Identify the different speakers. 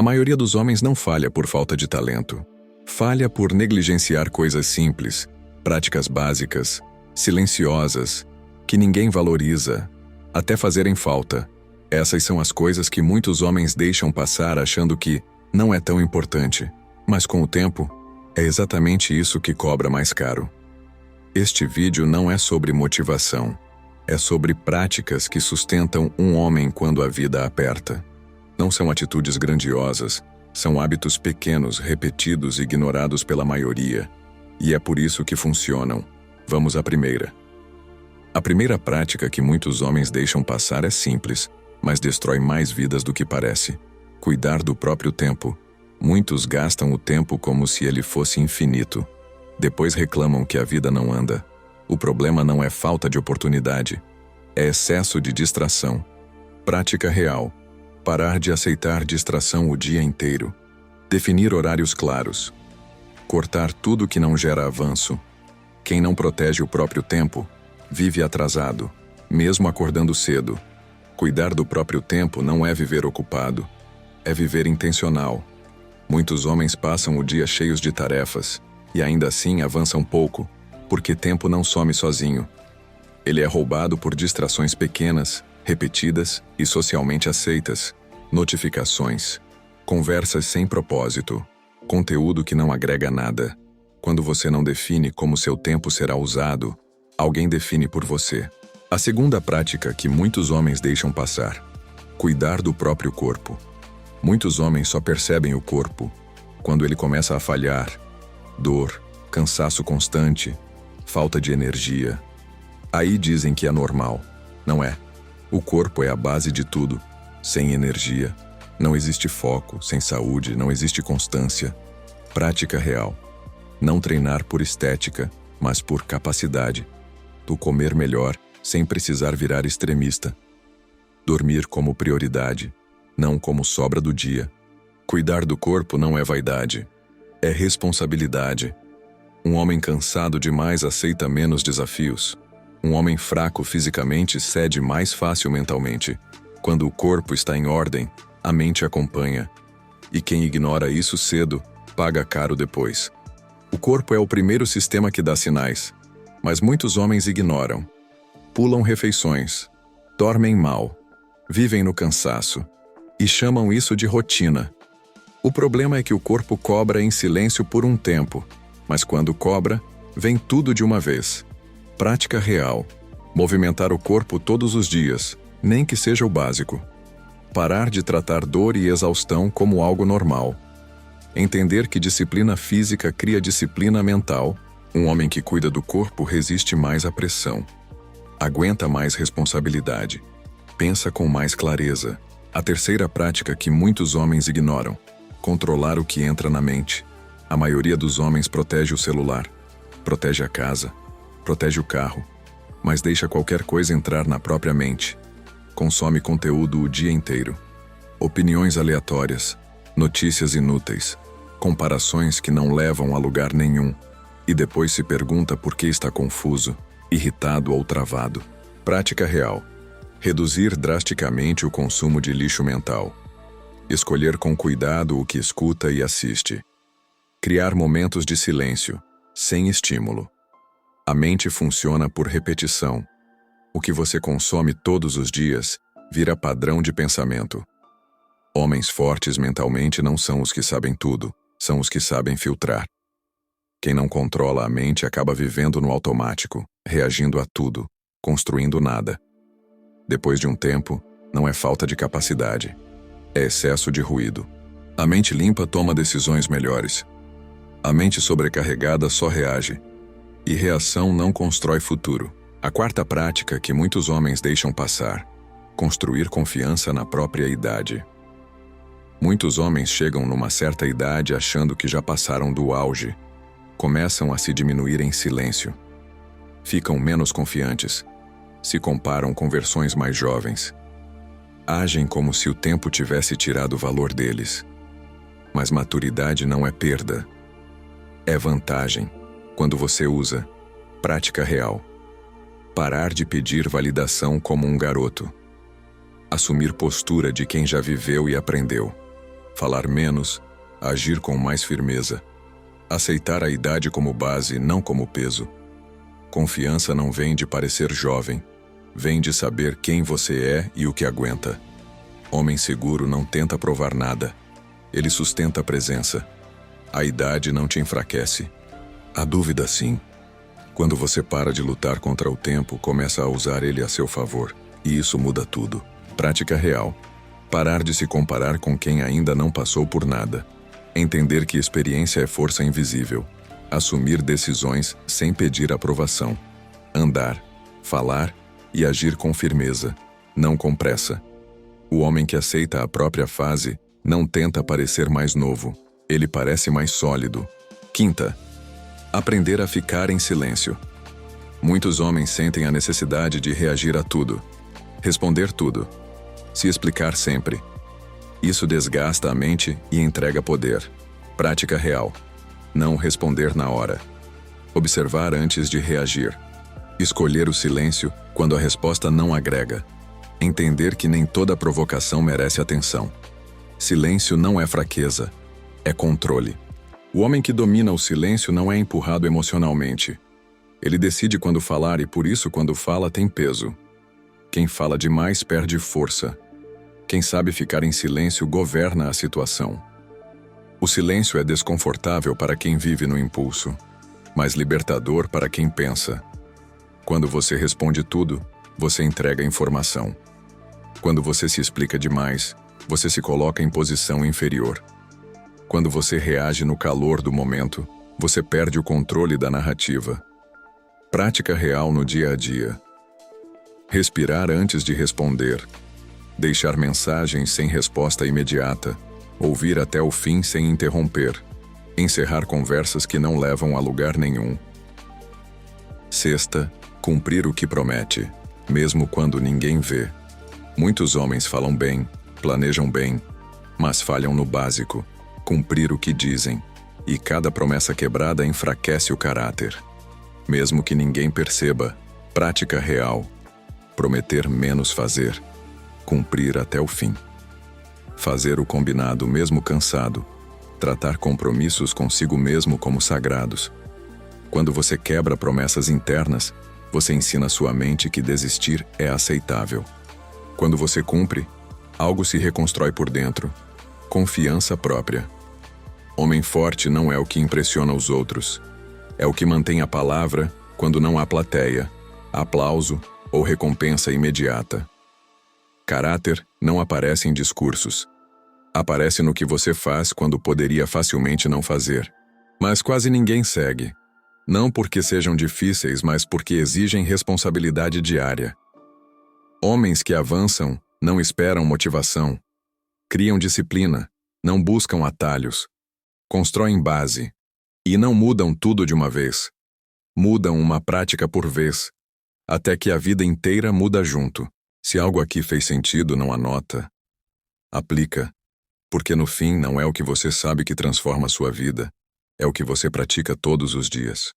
Speaker 1: A maioria dos homens não falha por falta de talento. Falha por negligenciar coisas simples, práticas básicas, silenciosas, que ninguém valoriza, até fazerem falta. Essas são as coisas que muitos homens deixam passar achando que não é tão importante. Mas com o tempo, é exatamente isso que cobra mais caro. Este vídeo não é sobre motivação. É sobre práticas que sustentam um homem quando a vida aperta. Não são atitudes grandiosas, são hábitos pequenos, repetidos e ignorados pela maioria. E é por isso que funcionam. Vamos à primeira. A primeira prática que muitos homens deixam passar é simples, mas destrói mais vidas do que parece. Cuidar do próprio tempo. Muitos gastam o tempo como se ele fosse infinito. Depois reclamam que a vida não anda. O problema não é falta de oportunidade, é excesso de distração. Prática real. Parar de aceitar distração o dia inteiro. Definir horários claros. Cortar tudo que não gera avanço. Quem não protege o próprio tempo, vive atrasado, mesmo acordando cedo. Cuidar do próprio tempo não é viver ocupado, é viver intencional. Muitos homens passam o dia cheios de tarefas, e ainda assim avançam pouco, porque tempo não some sozinho. Ele é roubado por distrações pequenas, repetidas e socialmente aceitas, notificações, conversas sem propósito, conteúdo que não agrega nada. Quando você não define como seu tempo será usado, alguém define por você. A segunda prática que muitos homens deixam passar: cuidar do próprio corpo. Muitos homens só percebem o corpo quando ele começa a falhar. Dor, cansaço constante, falta de energia. Aí dizem que é normal. Não é. O corpo é a base de tudo. Sem energia, não existe foco. Sem saúde, não existe constância. Prática real. Não treinar por estética, mas por capacidade. Tu comer melhor, sem precisar virar extremista. Dormir como prioridade, não como sobra do dia. Cuidar do corpo não é vaidade, é responsabilidade. Um homem cansado demais aceita menos desafios. Um homem fraco fisicamente cede mais fácil mentalmente. Quando o corpo está em ordem, a mente acompanha. E quem ignora isso cedo, paga caro depois. O corpo é o primeiro sistema que dá sinais, mas muitos homens ignoram. Pulam refeições, dormem mal, vivem no cansaço e chamam isso de rotina. O problema é que o corpo cobra em silêncio por um tempo, mas quando cobra, vem tudo de uma vez. Prática real. Movimentar o corpo todos os dias, nem que seja o básico. Parar de tratar dor e exaustão como algo normal. Entender que disciplina física cria disciplina mental. Um homem que cuida do corpo resiste mais à pressão. Aguenta mais responsabilidade. Pensa com mais clareza. A terceira prática que muitos homens ignoram: controlar o que entra na mente. A maioria dos homens protege o celular, protege a casa, protege o carro, mas deixa qualquer coisa entrar na própria mente. Consome conteúdo o dia inteiro. Opiniões aleatórias, notícias inúteis, comparações que não levam a lugar nenhum. E depois se pergunta por que está confuso, irritado ou travado. Prática real. Reduzir drasticamente o consumo de lixo mental. Escolher com cuidado o que escuta e assiste. Criar momentos de silêncio, sem estímulo. A mente funciona por repetição. O que você consome todos os dias vira padrão de pensamento. Homens fortes mentalmente não são os que sabem tudo, são os que sabem filtrar. Quem não controla a mente acaba vivendo no automático, reagindo a tudo, construindo nada. Depois de um tempo, não é falta de capacidade, é excesso de ruído. A mente limpa toma decisões melhores. A mente sobrecarregada só reage. E reação não constrói futuro. A quarta prática que muitos homens deixam passar: construir confiança na própria idade. Muitos homens chegam numa certa idade achando que já passaram do auge. Começam a se diminuir em silêncio. Ficam menos confiantes. Se comparam com versões mais jovens. Agem como se o tempo tivesse tirado o valor deles. Mas maturidade não é perda. É vantagem, quando você usa. Prática real. Parar de pedir validação como um garoto. Assumir postura de quem já viveu e aprendeu. falar menos, agir com mais firmeza. Aceitar a idade como base, não como peso. Confiança não vem de parecer jovem, vem de saber quem você é e o que aguenta. Homem seguro não tenta provar nada, ele sustenta a presença. A idade não te enfraquece. A dúvida sim. Quando você para de lutar contra o tempo, começa a usar ele a seu favor. E isso muda tudo. Prática real. Parar de se comparar com quem ainda não passou por nada. Entender que experiência é força invisível. Assumir decisões sem pedir aprovação. Andar, falar e agir com firmeza, não com pressa. O homem que aceita a própria fase não tenta parecer mais novo. Ele parece mais sólido. Quinta, aprender a ficar em silêncio. Muitos homens sentem a necessidade de reagir a tudo, responder tudo, se explicar sempre. Isso desgasta a mente e entrega poder. Prática real. Não responder na hora. Observar antes de reagir. Escolher o silêncio quando a resposta não agrega. Entender que nem toda provocação merece atenção. Silêncio não é fraqueza, é controle. O homem que domina o silêncio não é empurrado emocionalmente. Ele decide quando falar e por isso quando fala tem peso. Quem fala demais perde força. Quem sabe ficar em silêncio governa a situação. O silêncio é desconfortável para quem vive no impulso, mas libertador para quem pensa. Quando você responde tudo, você entrega informação. Quando você se explica demais, você se coloca em posição inferior. Quando você reage no calor do momento, você perde o controle da narrativa. Prática real no dia a dia. Respirar antes de responder. Deixar mensagens sem resposta imediata. Ouvir até o fim sem interromper. Encerrar conversas que não levam a lugar nenhum. Sexta, cumprir o que promete, mesmo quando ninguém vê. Muitos homens falam bem, planejam bem, mas falham no básico, cumprir o que dizem, e cada promessa quebrada enfraquece o caráter. Mesmo que ninguém perceba, prática real. Prometer menos fazer. Cumprir até o fim. Fazer o combinado mesmo cansado. Tratar compromissos consigo mesmo como sagrados. Quando você quebra promessas internas, você ensina sua mente que desistir é aceitável. Quando você cumpre, algo se reconstrói por dentro. Confiança própria. Homem forte não é o que impressiona os outros. É o que mantém a palavra quando não há plateia, aplauso ou recompensa imediata. Caráter não aparece em discursos. Aparece no que você faz quando poderia facilmente não fazer. Mas quase ninguém segue. Não porque sejam difíceis, mas porque exigem responsabilidade diária. Homens que avançam não esperam motivação. Criam disciplina, não buscam atalhos. Constroem base. E não mudam tudo de uma vez. Mudam uma prática por vez. Até que a vida inteira muda junto. Se algo aqui fez sentido, não anota. Aplica. Porque no fim não é o que você sabe que transforma a sua vida. É o que você pratica todos os dias.